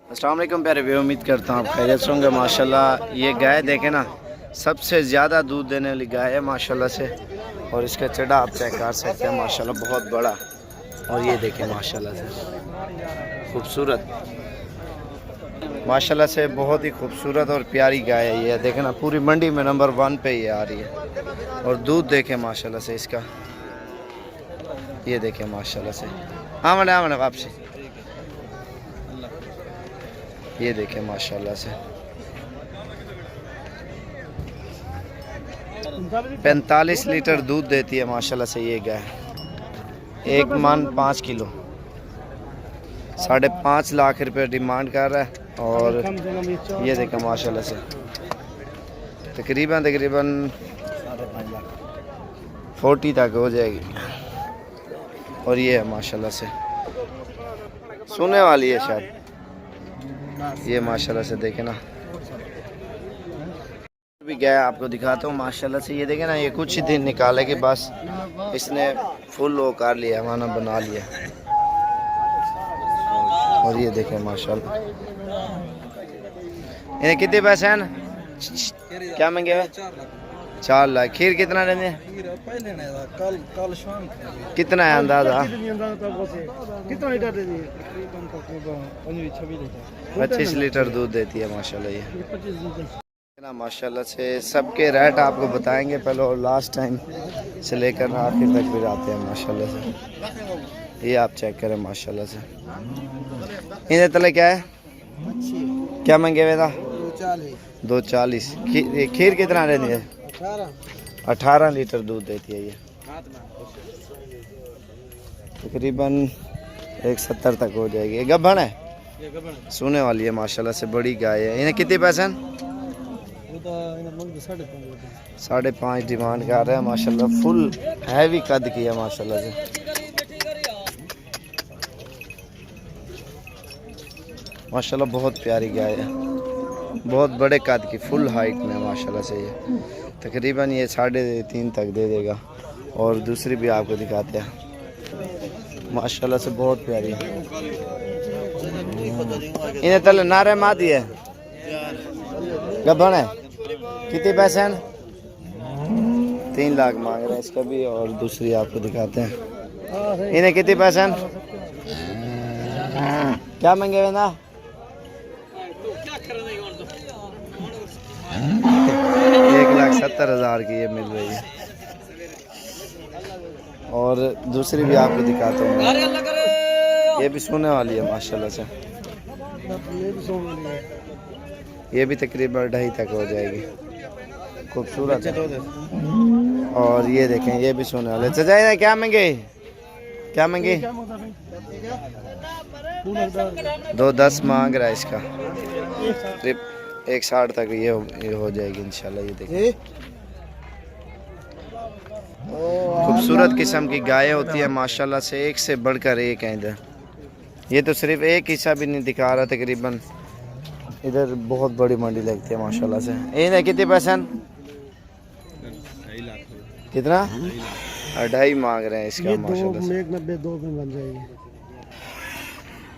अस्सलाम वालेकुम प्यारे भाई, उम्मीद करता हूँ आप खैरियत से होंगे। माशाल्लाह ये गाय देखें ना, सबसे ज़्यादा दूध देने वाली गाय है माशाल्लाह से। और इसका चढ़ा आप चेक कर सकते हैं माशाल्लाह, बहुत बड़ा। और ये देखें माशाल्लाह से खूबसूरत, माशाल्लाह से बहुत ही खूबसूरत और प्यारी गाय है। ये देखें ना, पूरी मंडी में नंबर 1 पे ये आ रही है। और दूध देखें माशाल्लाह से इसका, ये देखें माशाल्लाह से। आमने वापसी, ये देखें माशाल्लाह से 45 लीटर दूध देती है माशाल्लाह से ये गाय। एक मन 5 किलो, 5.5 लाख रुपए डिमांड कर रहा है। और ये देखें माशाल्लाह से तकरीबन 40 तक हो जाएगी। और ये है माशाल्लाह से सोने वाली है शायद। ये माशाल्लाह से देखे ना, भी गया आपको दिखाता हूँ माशाल्लाह से। ये देखे ना, ये कुछ ही दिन निकाले के बस इसने फुल वो कर लिया, माना बना लिया। और ये देखे माशाल्लाह, इन्हें कितने पैसे हैं ना, क्या मांगे हुए? 4 लाख। खीर कितना देंगे? कितना है अंदाजा? 25 लीटर दूध देती है माशाल्लाह ये ना। माशाल्लाह से सबके रेट आपको बताएंगे पहले और लास्ट टाइम से लेकर आखिर तक भी आते हैं माशाल्लाह से। ये आप चेक करें माशाल्लाह से। इन्हें तले क्या है, क्या मांगे हुए था? 240। खीर कितना देती है? 18 लीटर दूध देती है ये, तकरीबन 170 तक हो जाएगी। ये गब्बन है, सोने वाली है माशाल्लाह से, बड़ी गाय है। इन्हें कितने पैसे? 5.5 डिमांड कर रहे हैं माशाल्लाह। फुल हैवी कद की है माशाल्लाह से। माशाल्लाह बहुत प्यारी गाय है, बहुत बड़े कद की, फुल हाइट में माशाल्लाह से। ये तकरीबन ये 3.5 तक दे देगा। और दूसरी भी आपको दिखाते हैं माशाल्लाह से, बहुत प्यारी है। इन्हें तले नारे मादी है, गब्बन है। कितने पैसे हैं? 3 लाख मांग रहे हैं इसका भी। और दूसरी आपको दिखाते हैं, इन्हें कितने पैसे हैं? क्या मांगे हुए ना? 1,70,000 की ये मिल रही है। और दूसरी भी आपको दिखाता हूँ, ये भी सोने वाली है माशाल्लाह से। ये भी तकरीबन 2.5 तक हो जाएगी, खूबसूरत है। और ये देखें, ये भी सोने वाले। चाचा क्या मांगे, क्या मांगे? 2.10 मांग रहा है इसका। 1.60 तक ये हो जाएगी इंशाल्लाह। ये देखिए खूबसूरत किस्म की गाय होती है माशाल्लाह से, एक से बढ़कर एक है इधर। ये तो सिर्फ एक हिस्सा भी नहीं दिखा रहा, तकरीबन इधर बहुत बड़ी मंडी लगती है माशाल्लाह से। इन्हें कितने पैसे? कितना? 2.5 मांग रहे हैं इसका माशाल्लाह से। 1.92 में बन जाएगी।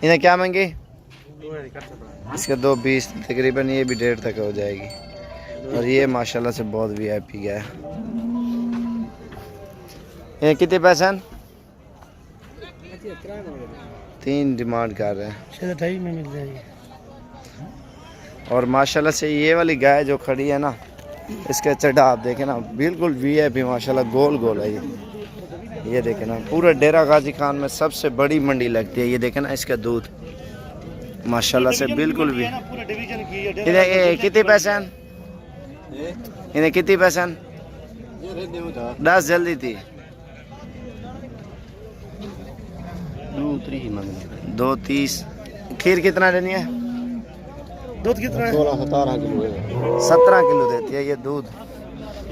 इन्हें क्या मांगे? इसका 2.20, तकरीबन ये भी 1.5 तक हो जाएगी। और ये माशाल्लाह से बहुत VIP गया है। ये कितने पैसे? 3 डिमांड कर रहे हैं, 2.5 में मिल जाएगी। और माशाल्लाह से ये वाली गाय जो खड़ी है ना, इसका चढ़ा आप देखें ना, बिल्कुल VIP माशाल्लाह, गोल गोल है ये देखें ना। पूरे डेरा गाजी खान में सबसे बड़ी मंडी लगती है। ये देखें ना इसका दूध माशाल्लाह से बिल्कुल भी। इन्हें कितने पैसे हैं? इन्हें कितने पैसे हैं? 10 जल्दी थी। 2.30। खीर कितना देनी है? दूध कितना है? 17 किलो देती है ये दूध,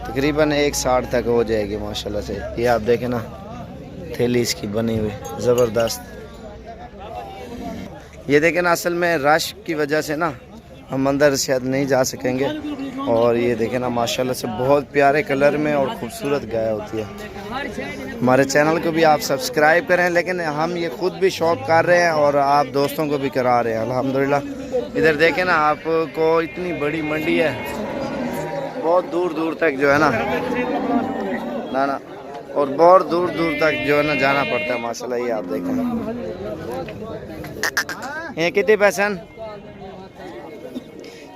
तकरीबन 1.60 तक हो जाएगी माशाल्लाह से। ये आप देखें ना, थैली इसकी बनी हुई ज़बरदस्त। ये देखें ना, असल में रश की वजह से ना हम अंदर शायद नहीं जा सकेंगे। और ये देखें ना माशाल्लाह से बहुत प्यारे कलर में और ख़ूबसूरत गाय होती है। हमारे चैनल को भी आप सब्सक्राइब करें, लेकिन हम ये खुद भी शौक कर रहे हैं और आप दोस्तों को भी करा रहे हैं अल्हम्दुलिल्लाह। इधर देखें ना, आपको इतनी बड़ी मंडी है, बहुत दूर दूर तक जो है ना और बहुत दूर दूर तक जो है ना जाना पड़ता है माशाल्लाह। ये आप देखें, ये कितने पैसे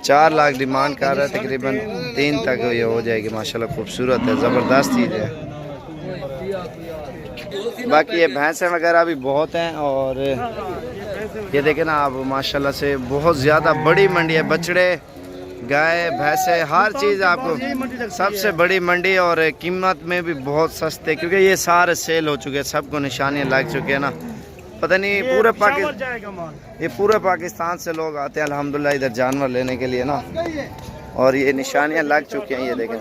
4 लाख डिमांड कर रहा है, तकरीबन 3 तक ये हो जाएगी माशाल्लाह। खूबसूरत है, ज़बरदस्त चीज़ है। बाकी ये भैंसें वगैरह भी बहुत हैं और ये देखें ना आप माशाल्लाह से बहुत ज़्यादा बड़ी मंडी है। बछड़े, गाय, भैंसे, हर चीज़ आपको सबसे बड़ी मंडी और कीमत में भी बहुत सस्ते, क्योंकि ये सारे सेल हो चुके हैं, सबको निशानियाँ लग चुके हैं ना। पता नहीं ये पूरे पाकिस्तान से लोग आते हैं अल्हम्दुलिल्लाह इधर जानवर लेने के लिए ना, और ये निशानियाँ लग चुकी हैं। ये देखें,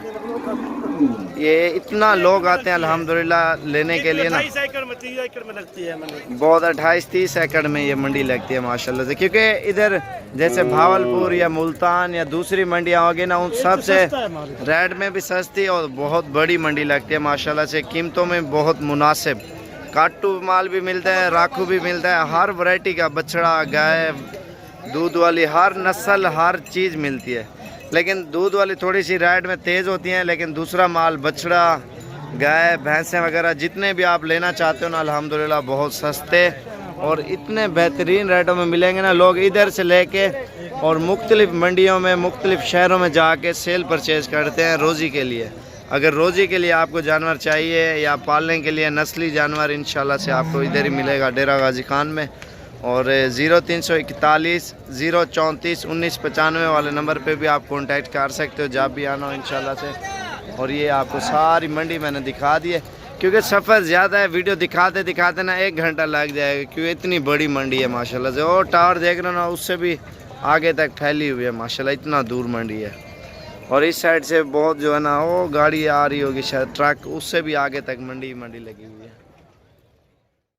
ये इतना लोग आते हैं अल्हम्दुलिल्लाह लेने के लिए ना। 30 एकड़ में लगती है बहुत 28-30 एकड़ में ये मंडी लगती है माशाल्लाह से, क्योंकि इधर जैसे भावलपुर या मुल्तान या दूसरी मंडियाँ होगी ना, उन सब से रेट में भी सस्ती और बहुत बड़ी मंडी लगती है माशाल्लाह से। कीमतों में बहुत मुनासिब, काटू माल भी मिलता है, राखू भी मिलता है, हर वैरायटी का बछड़ा, गाय, दूध वाली हर नस्ल, हर चीज़ मिलती है। लेकिन दूध वाली थोड़ी सी रेट में तेज़ होती हैं, लेकिन दूसरा माल बछड़ा, गाय, भैंसें वगैरह जितने भी आप लेना चाहते हो ना अल्हम्दुलिल्लाह बहुत सस्ते और इतने बेहतरीन रेटों में मिलेंगे ना। लोग इधर से लेके और मुख्तलिफ मंडियों में, मुख्तलिफ शहरों में जाके सेल परचेज़ करते हैं रोज़ी के लिए। अगर रोज़ी के लिए आपको जानवर चाहिए या पालने के लिए नस्ली जानवर, इंशाल्लाह से आपको इधर ही मिलेगा डेरा गाजी खान में। और 0341 034 1995 वाले नंबर पे भी आप कांटेक्ट कर सकते हो जब भी आना हो इंशाल्लाह से। और ये आपको सारी मंडी मैंने दिखा दी है, क्योंकि सफ़र ज़्यादा है, वीडियो दिखाते दिखाते ना 1 घंटा लग जाएगा, क्योंकि इतनी बड़ी मंडी है माशाल्लाह से। और टावर देख रहे हो ना, उससे भी आगे तक फैली हुई है माशाल्लाह, इतना दूर मंडी है। और इस साइड से बहुत जो है ना वो गाड़ी आ रही होगी शायद, ट्रक, उससे भी आगे तक मंडी लगी हुई है।